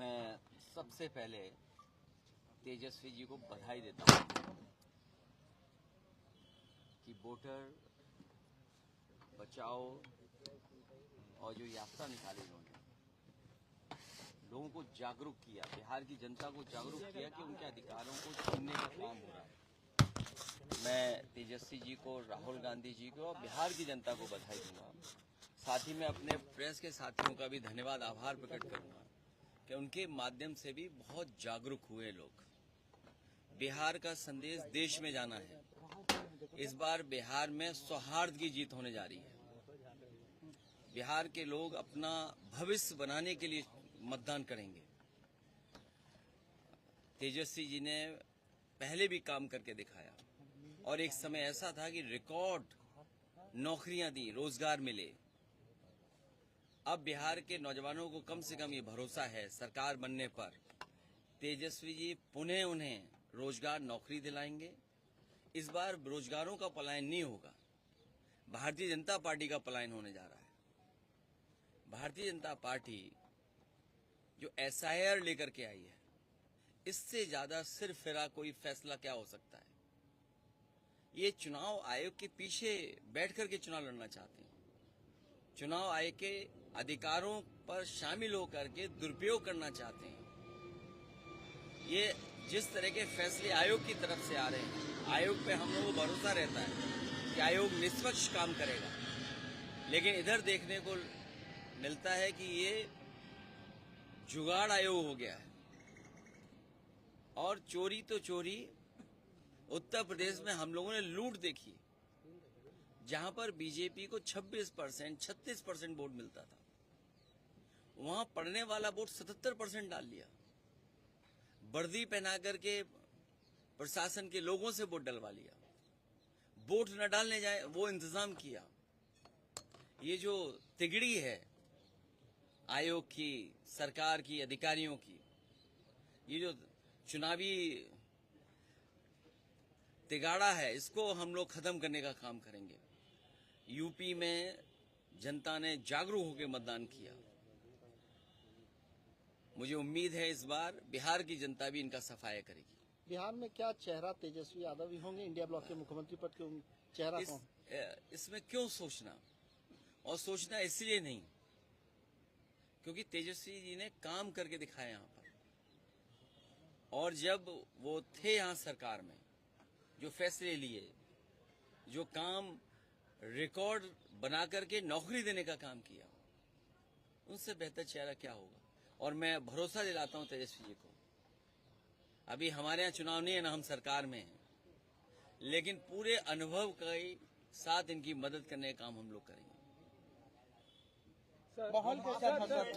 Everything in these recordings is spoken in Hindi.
मैं सबसे पहले तेजस्वी जी को बधाई देता हूँ कि वोटर बचाओ और जो यात्रा निकाली उन्होंने लोगों को जागरूक किया, बिहार की जनता को जागरूक किया कि उनके अधिकारों को छीनने का काम हो रहा है। मैं तेजस्वी जी को, राहुल गांधी जी को और बिहार की जनता को बधाई दूंगा। साथ ही मैं अपने प्रेस के साथियों का भी धन्यवाद, आभार प्रकट करूंगा कि उनके माध्यम से भी बहुत जागरूक हुए लोग। बिहार का संदेश देश में जाना है। इस बार बिहार में सौहार्द की जीत होने जा रही है। बिहार के लोग अपना भविष्य बनाने के लिए मतदान करेंगे। तेजस्वी जी ने पहले भी काम करके दिखाया और एक समय ऐसा था कि रिकॉर्ड नौकरियां दी, रोजगार मिले। अब बिहार के नौजवानों को कम से कम ये भरोसा है सरकार बनने पर तेजस्वी जी पुनः उन्हें रोजगार, नौकरी दिलाएंगे। इस बार बेरोजगारों का पलायन नहीं होगा, भारतीय जनता पार्टी का पलायन होने जा रहा है। भारतीय जनता पार्टी जो SIR लेकर के आई है, इससे ज्यादा सिरफिरा कोई फैसला क्या हो सकता है। ये चुनाव आयोग के पीछे बैठ करके चुनाव लड़ना चाहते हैं। चुनाव आयोग के अधिकारों पर शामिल होकर के दुरुपयोग करना चाहते हैं। ये जिस तरह के फैसले आयोग की तरफ से आ रहे हैं, आयोग पे हम लोगों को भरोसा रहता है कि आयोग निष्पक्ष काम करेगा, लेकिन इधर देखने को मिलता है कि ये जुगाड़ आयोग हो गया है। और चोरी तो चोरी, उत्तर प्रदेश में हम लोगों ने लूट देखी, जहां पर बीजेपी को 26%, 36% वोट मिलता था, वहां पड़ने वाला वोट 77% डाल लिया। वर्दी पहना करके प्रशासन के लोगों से वोट डलवा लिया, वोट न डालने जाए वो इंतजाम किया। ये जो तिगड़ी है आयोग की, सरकार की, अधिकारियों की, ये जो चुनावी तिगाड़ा है, इसको हम लोग खत्म करने का काम करेंगे। यूपी में जनता ने जागरूक होकर मतदान किया। मुझे उम्मीद है इस बार बिहार की जनता भी इनका सफाया करेगी। बिहार में क्या चेहरा तेजस्वी यादव ही होंगे इंडिया ब्लॉक के मुख्यमंत्री पद के चेहरा कौन? इसमें क्यों सोचना, और सोचना इसलिए नहीं क्योंकि तेजस्वी जी ने काम करके दिखाया यहाँ पर। और जब वो थे यहाँ सरकार में, जो फैसले लिए, जो काम रिकॉर्ड बना करके नौकरी देने का काम किया, उनसे बेहतर चेहरा क्या होगा। और मैं भरोसा दिलाता हूं तेजस्वी जी को, अभी हमारे यहाँ चुनाव नहीं है ना, हम सरकार में हैं, लेकिन पूरे अनुभव के साथ इनकी मदद करने का काम हम लोग करेंगे। माहौल कैसा था सर?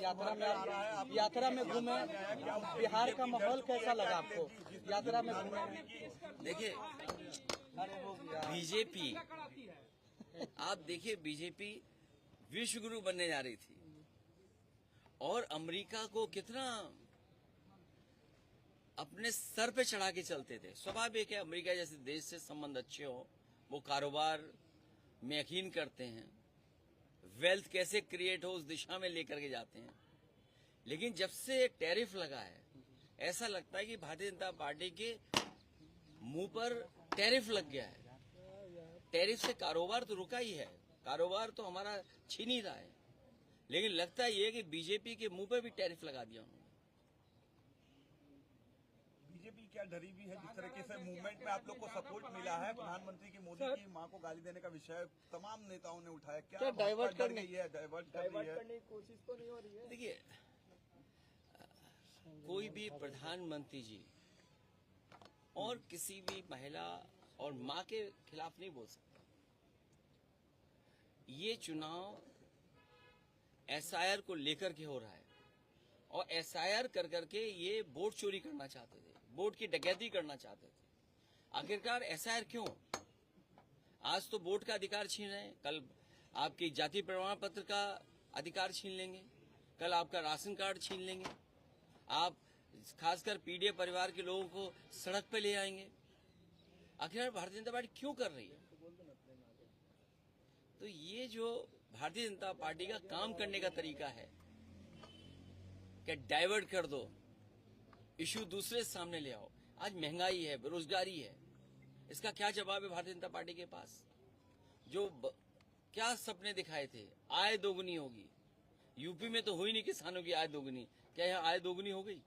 यात्रा में घूमे, बिहार का माहौल कैसा लगा आपको यात्रा में घूमे? देखिए, बीजेपी, आप देखिए, बीजेपी विश्व गुरु बनने जा रही थी और अमेरिका को कितना अपने सर पे चढ़ा के चलते थे। स्वाभाविक है, अमेरिका जैसे देश से संबंध अच्छे हो, वो कारोबार में यकीन करते हैं, वेल्थ कैसे क्रिएट हो उस दिशा में लेकर के जाते हैं। लेकिन जब से टैरिफ लगा है, ऐसा लगता है कि भारतीय जनता पार्टी के मुंह पर टैरिफ लग गया है। टैरिफ से कारोबार तो रुका ही है, कारोबार तो हमारा छीन ही रहा है, लेकिन लगता ये है कि बीजेपी के मुंह पे भी टैरिफ लगा दिया उन्होंने। बीजेपी क्या डरी भी है? जिस तरीके से मूवमेंट में आप लोग को सपोर्ट मिला है, प्रधानमंत्री की, मोदी की मां को गाली देने का विषय तमाम नेताओं ने उठाया, क्या डाइवर्ट करने की कोशिश तो नहीं हो रही है? देखिए, कोई भी प्रधानमंत्री जी और किसी भी महिला और मां के खिलाफ नहीं बोल सकता। ये चुनाव SIR को लेकर के हो रहा है और SIR कर करके ये वोट चोरी करना चाहते थे, वोट की डकैती करना चाहते थे। आखिरकार SIR क्यों? आज तो वोट का अधिकार छीन रहे हैं, कल आपकी जाति प्रमाण पत्र का अधिकार छीन लेंगे, कल आपका राशन कार्ड छीन लेंगे, आप खासकर पीड़ित परिवार के लोगों को सड़क पे ले आएंगे। आखिर भारतीय जनता पार्टी क्यों कर रही है? तो ये जो भारतीय जनता पार्टी का काम करने का तरीका है, कि डाइवर्ट कर दो, इशू दूसरे सामने ले आओ। आज महंगाई है, बेरोजगारी है, इसका क्या जवाब है भारतीय जनता पार्टी के पास? क्या सपने दिखाए थे, आय दोगुनी होगी। यूपी में तो हुई नहीं किसानों की आय दोगुनी, क्या यहाँ आय दोगुनी हो गई?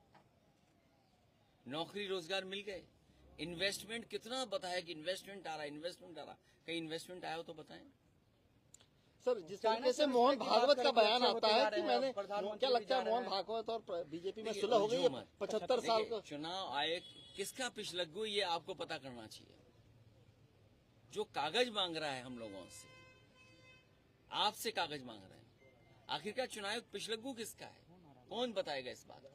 नौकरी रोजगार मिल गए। इन्वेस्टमेंट कितना बताया कि इन्वेस्टमेंट आ रहा है, इन्वेस्टमेंट आ रहा। कहीं इन्वेस्टमेंट आया हो तो बताएं। सर, जिस तरीके से मोहन भागवत का बयान आता है कि मैंने, क्या लगता है मोहन भागवत और बीजेपी में सुलह हो गई है 75 साल का? चुनाव आयोग किसका पिछलग्गू, ये आपको पता करना चाहिए। जो कागज मांग रहा है हम लोगों से, आपसे कागज मांग रहे हैं, आखिरकार चुनाव आयोग पिछलग्गू किसका है? कौन बताएगा इस बात को?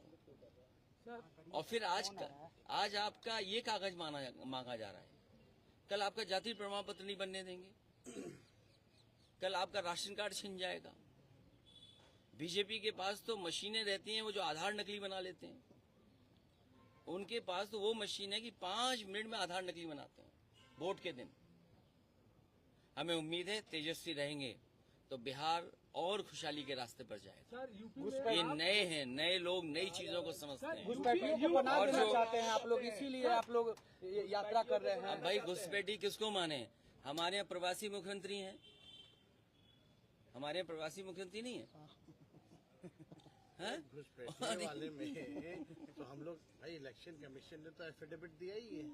और फिर आज आपका ये कागज मांगा जा रहा है, कल आपका जाति प्रमाण पत्र नहीं बनने देंगे, कल आपका राशन कार्ड छिन जाएगा। बीजेपी के पास तो मशीनें रहती हैं, वो जो आधार नकली बना लेते हैं, उनके पास तो वो मशीन है कि 5 मिनट में आधार नकली बनाते हैं वोट के दिन। हमें उम्मीद है तेजस्वी रहेंगे तो बिहार और खुशहाली के रास्ते पर जाएगा। ये नए हैं, नए लोग नई चीजों को समझते हैं। घुसपैठियों को बना देना चाहते हैं आप लोग, इसीलिए आप लोग यात्रा कर रहे हैं। अब भाई घुसपैठी किसको माने? हमारे यहाँ प्रवासी मुख्यमंत्री हैं, हमारे यहाँ प्रवासी मुख्यमंत्री नहीं है। घुसपैठी वाले में तो हम लोग भाई, इलेक्शन कमीशन ने तो एफिडेविट दिया ही है,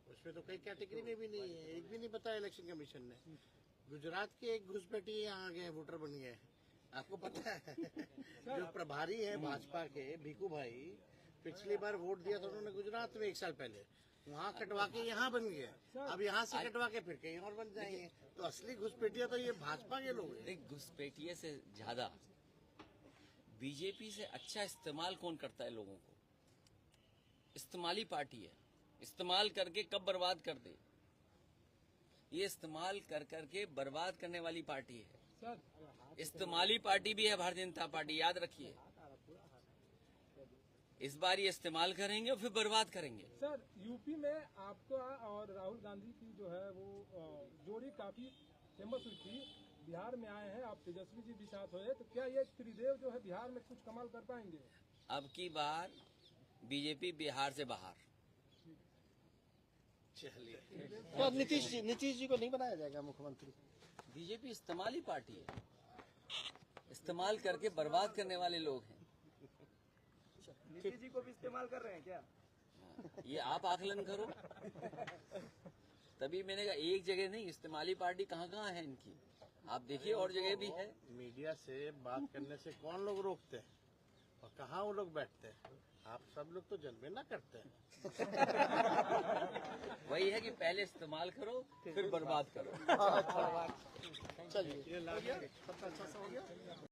उसमें तो कई कैटेगरी में भी नहीं है, एक भी नहीं बताया इलेक्शन कमीशन ने। गुजरात के एक घुसपैठी यहाँ आ गए, वोटर बन गए, आपको पता है? जो प्रभारी है भाजपा के भीखू भाई, पिछली बार वोट दिया था उन्होंने गुजरात में 1 साल पहले, वहाँ कटवा के यहाँ बन गए, अब यहाँ से कटवा के फिर कहीं और बन जाएंगे। तो असली घुसपैठिया तो ये भाजपा के लोग हैं। घुसपैठिए से ज्यादा बीजेपी से अच्छा इस्तेमाल कौन करता है लोगों को? इस्तेमाली पार्टी है, इस्तेमाल करके कब बर्बाद कर दे, ये इस्तेमाल कर करके बर्बाद करने वाली पार्टी है। इस्तेमाली पार्टी भी है भारतीय जनता पार्टी, याद रखिए। इस बार ये इस्तेमाल करेंगे और फिर बर्बाद करेंगे। सर, यूपी में आपका और राहुल गांधी की जो है वो जोड़ी काफी फेमस हुई थी, बिहार में आए हैं, आप तेजस्वी जी भी साथ हुए, तो क्या ये त्रिदेव जो है बिहार में कुछ कमाल कर पाएंगे? अब की बार बीजेपी बिहार से बाहर। चलिए, तो नीतीश जी को नहीं बनाया जाएगा मुख्यमंत्री? बीजेपी इस्तेमाली पार्टी है, इस्तेमाल करके बर्बाद करने वाले लोग हैं। नीतीश जी को भी इस्तेमाल कर रहे हैं क्या? ये आप आकलन करो। तभी मैंने कहा एक जगह नहीं, इस्तेमाली पार्टी कहाँ कहाँ है इनकी, आप देखिए और जगह भी है। मीडिया से बात करने से कौन लोग रोकते हैं और कहाँ वो लोग बैठते हैं? आप सब लोग तो जलवे ना करते हैं। वही है कि पहले इस्तेमाल करो फिर बर्बाद करो। चलिए।